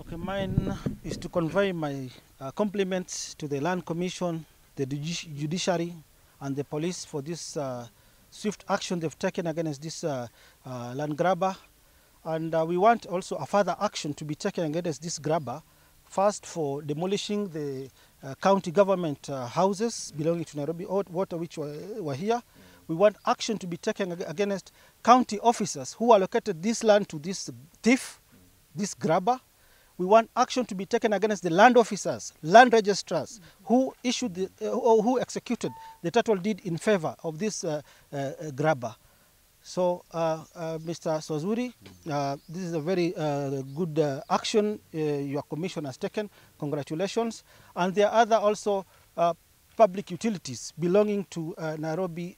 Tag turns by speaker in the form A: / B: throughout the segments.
A: Okay, mine is to convey my compliments to the Land Commission, the judiciary, and the police for this swift action they've taken against this land grabber. And we want also a further action to be taken against this grabber, first for demolishing the county government houses belonging to Nairobi Water, which were here. We want action to be taken against county officers who allocated this land to this thief, this grabber. We want action to be taken against the land officers, land registrars, who issued who executed the title deed in favor of this grabber. So, Mr. Swazuri, this is a very good action your commission has taken. Congratulations. And there are other also public utilities belonging to Nairobi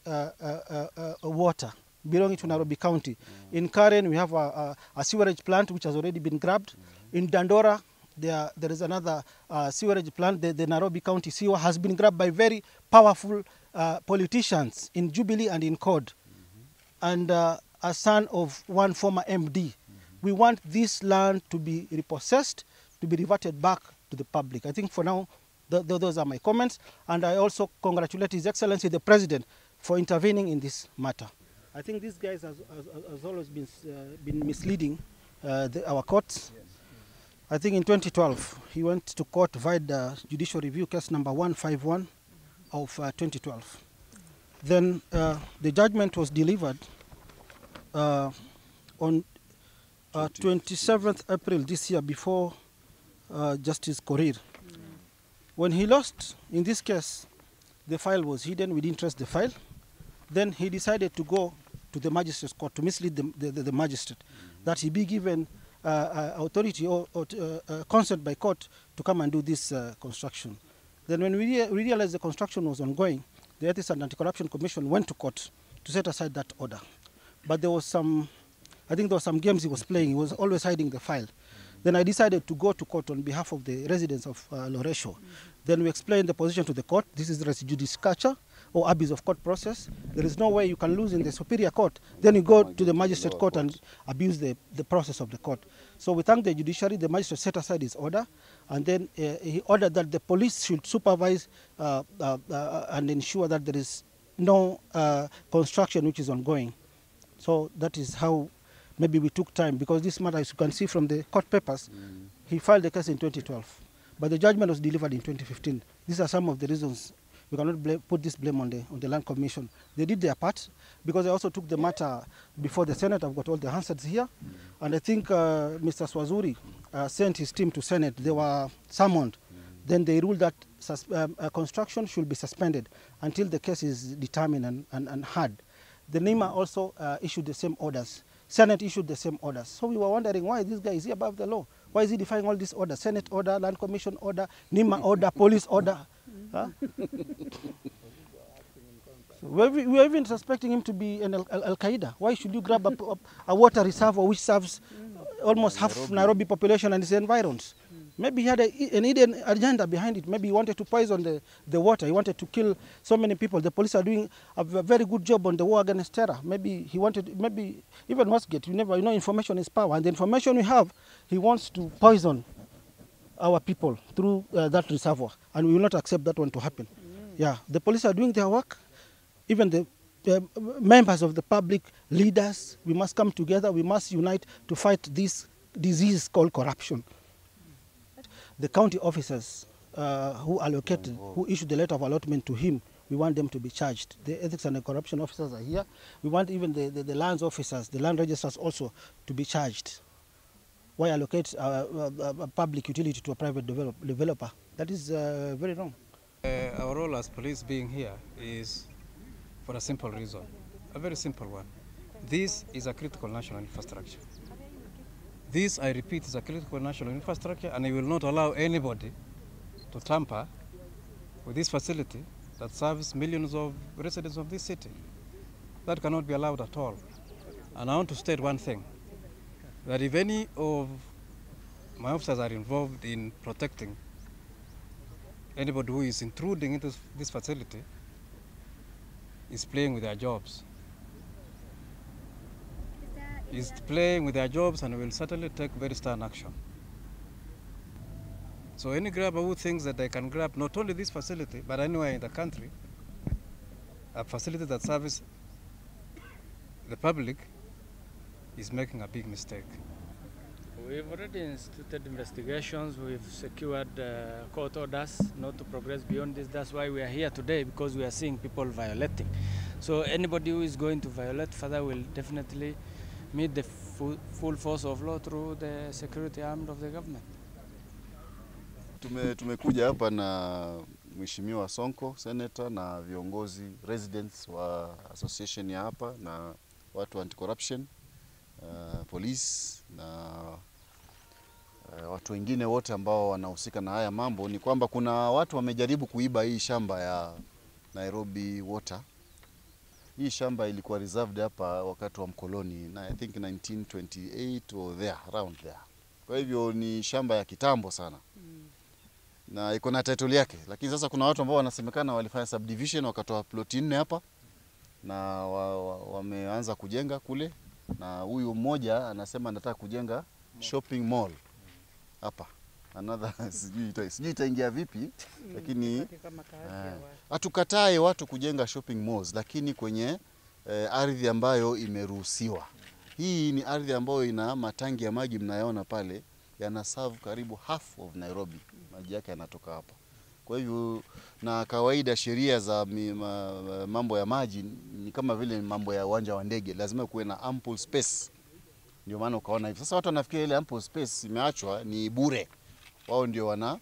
A: Water, belonging to Nairobi County. In Karen, we have a sewerage plant which has already been grabbed. In Dandora, there is another sewerage plant. The Nairobi County sewer has been grabbed by very powerful politicians in Jubilee and in CORD. And a son of one former MD. We want this land to be repossessed, to be reverted back to the public. I think for now, those are my comments. And I also congratulate His Excellency the President for intervening in this matter. I think these guys has always been misleading our courts. I think in 2012, he went to court via the judicial review case number 151 of 2012. Then the judgment was delivered on 27th April this year before Justice Korir. When he lost in this case, the file was hidden. We didn't trust the file. Then he decided to go to the magistrate's court to mislead the magistrate, that he be given authority or consent by court to come and do this construction. Then when we realized the construction was ongoing, the Ethics and Anti-Corruption Commission went to court to set aside that order. But there was I think there were some games he was playing. He was always hiding the file. Then I decided to go to court on behalf of the residents of Loresho. Then we explained the position to the court. This is res judicature or abuse of court process. There is no way you can lose in the superior court. Then you go to the magistrate court and abuse the process of the court. So we thank the judiciary. The magistrate set aside his order, and then he ordered that the police should supervise and ensure that there is no construction which is ongoing. So that is how maybe we took time, because this matter, as you can see from the court papers, he filed the case in 2012. But the judgment was delivered in 2015. These are some of the reasons we cannot put this blame on the Land Commission. They did their part, because they also took the matter before the Senate. I've got all the answers here. And I think Mr. Swazuri sent his team to Senate. They were summoned. Then they ruled that construction should be suspended until the case is determined and heard. The NEMA also issued the same orders. Senate issued the same orders. So we were wondering, why this guy is he above the law? Why is he defying all these orders? Senate order, Land Commission order, NEMA order, police order. Huh? So we're even suspecting him to be an Al-Qaeda. Why should you grab a water reservoir which serves almost half Nairobi population and its environs? Maybe he had an hidden agenda behind it. Maybe he wanted to poison the water. He wanted to kill so many people. The police are doing a very good job on the war against terror. Maybe he wanted, maybe even Westgate, you know, information is power. And the information we have, he wants to poison our people through that reservoir. And we will not accept that one to happen. Yeah, the police are doing their work. Even the members of the public, leaders, we must come together. We must unite to fight this disease called corruption. The county officers who allocated, who issued the letter of allotment to him, we want them to be charged. The ethics and the corruption officers are here. We want even the lands officers, the land registrars also to be charged. Why allocate a public utility to a private developer? That is very wrong.
B: Our role as police being here is for a simple reason, a very simple one. This is a critical national infrastructure. This, I repeat, is a critical national infrastructure, and I will not allow anybody to tamper with this facility that serves millions of residents of this city. That cannot be allowed at all. And I want to state one thing, that if any of my officers are involved in protecting anybody who is intruding into this facility, is playing with their jobs.
C: Is there
B: is playing with their jobs and will certainly take very stern action. So any grabber who thinks that they can grab not only this facility, but anywhere in the country, a facility that serves the public, is making a big mistake.
C: We've already instituted investigations. We've secured court orders not to progress beyond this. That's why we are here today, because we are seeing people violating. So anybody who is going to violate further will definitely meet the full force of law through the security arm of the government.
D: Tumekuja hapa na Mheshimiwa Sonko, Senator, na viongozi residents wa association ya hapa na watu anti-corruption, police na watu wengine wote ambao wanahusika na haya mambo. Ni kwamba kuna watu wamejaribu kuiba hii shamba ya Nairobi Water. Hii shamba ilikuwa reserved hapa wakati wa mkoloni, na I think 1928 or there, around there. Kwa hivyo ni shamba ya kitambo sana. Na iko na title yake, lakini sasa kuna watu ambao wanasemekana walifanya subdivision wakatoa plot 4 hapa na wameanza kujenga kule, na huyu mmoja anasema anataka kujenga shopping mall hapa. Another sijui itaingia vipi, lakini hatukatae watu kujenga shopping malls, lakini kwenye ardhi ambayo imeruhusiwa. Hii ni ardhi ambayo ina matangi ya maji mnayoona pale, yana serve karibu half of Nairobi. Maji yake yanatoka hapa. Kwa hivyo na kawaida sheria za mambo ya maji ni kama vile mambo ya uwanja wa ndege, lazima kuwe na ample space. Ndio maana ukaona hivi. Sasa watu wanafikiria ile ample space imeachwa ni bure. Wao ndio wana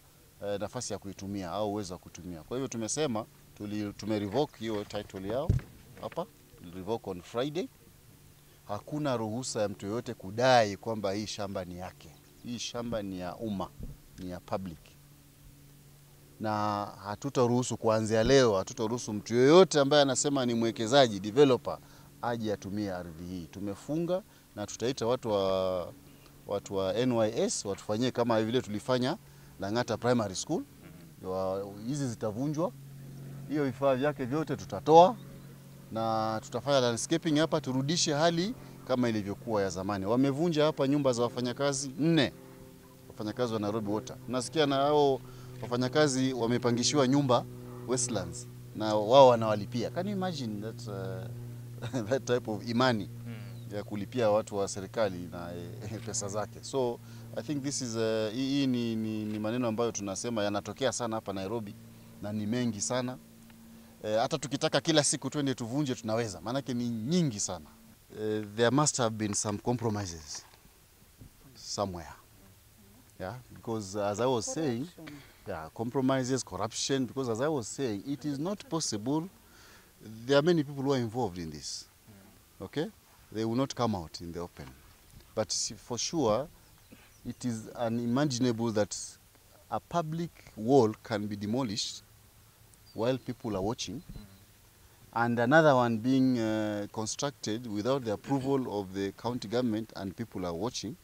D: nafasi ya kuitumia au uwezo wa kutumia. Kwa hivyo tumesema tumerevoke hiyo title yao hapa, revoke on Friday. Hakuna ruhusa ya mtu yoyote kudai kwamba hii shamba ni yake. Hii shamba ni ya umma, ni ya public. Na hatutaruhusu kuanzia leo, hatutaruhusu mtu yoyote ambaye anasema ni mwekezaji, developer, aje atumie ardhi hii. Tumefunga na tutaita watu wa NYS watufanyie kama vile tulifanya Lang'ata Primary School. Hizi zitavunjwa. Hiyo vifaa vyake vyote tutatoa na tutafanya landscaping hapa, turudishe hali kama ilivyokuwa ya zamani. Wamevunja hapa nyumba za wafanyakazi 4. Wafanyakazi wa Nairobi Water. Nasikia na hao wafanyakazi wamepangishiwa nyumba Westlands na wao wanawalipia. Can you imagine that type of imani ya kulipia watu wa serikali na pesa zake? So I think this is hii ni maneno ambayo tunasema yanatokea sana hapa Nairobi na ni mengi sana. Hata tukitaka kila siku twende tuvunje tunaweza, maana yake ni nyingi sana. There must have been some compromises somewhere. Yeah, because as I was saying, compromises, corruption, because as I was saying, it is not possible. There are many people who are involved in this. Okay? They will not come out in the open. But for sure, it is unimaginable that a public wall can be demolished while people are watching, and another one being constructed without the approval of the county government and people are watching.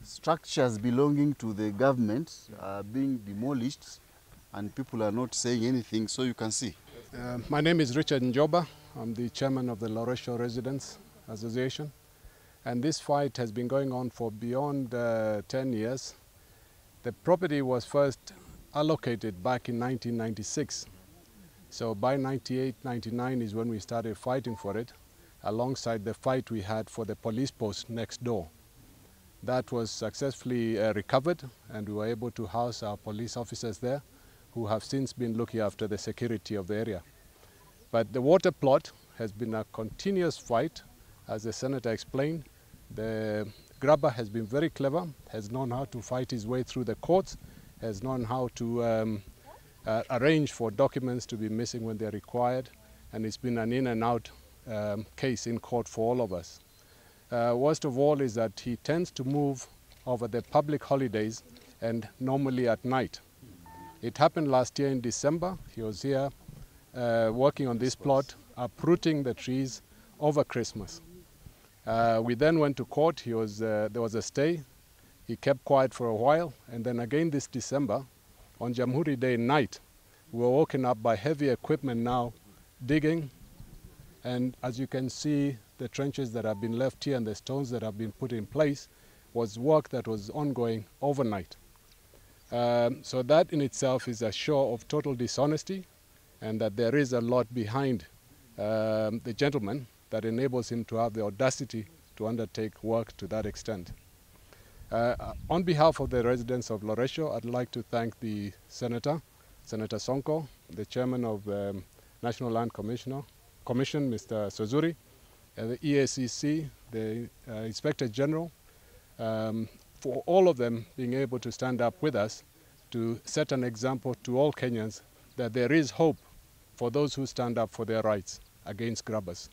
D: Structures belonging to the government are being demolished and people are not saying anything, so you can see.
E: My name is Richard Njoba. I'm the chairman of the Loresho Residents Association, and this fight has been going on for beyond 10 years. The property was first allocated back in 1996. So by 98, 99 is when we started fighting for it, alongside the fight we had for the police post next door. That was successfully recovered, and we were able to house our police officers there, who have since been looking after the security of the area. But the water plot has been a continuous fight. As the senator explained, the grabber has been very clever, has known how to fight his way through the courts, has known how to arrange for documents to be missing when they're required, and it's been an in and out case in court for all of us. Worst of all is that he tends to move over the public holidays and normally at night. It happened last year in December. He was here working on this plot, uprooting the trees over Christmas. We then went to court. There was a stay. He kept quiet for a while, and then again this December, on Jamhuri Day night, we were woken up by heavy equipment now digging, and as you can see, the trenches that have been left here and the stones that have been put in place was work that was ongoing overnight. So that in itself is a show of total dishonesty, and that there is a lot behind the gentleman that enables him to have the audacity to undertake work to that extent. On behalf of the residents of Loresho, I'd like to thank the Senator Sonko, the Chairman of the National Land Commission, Mr. Swazuri, the EACC, the Inspector General, for all of them being able to stand up with us to set an example to all Kenyans that there is hope for those who stand up for their rights against grabbers.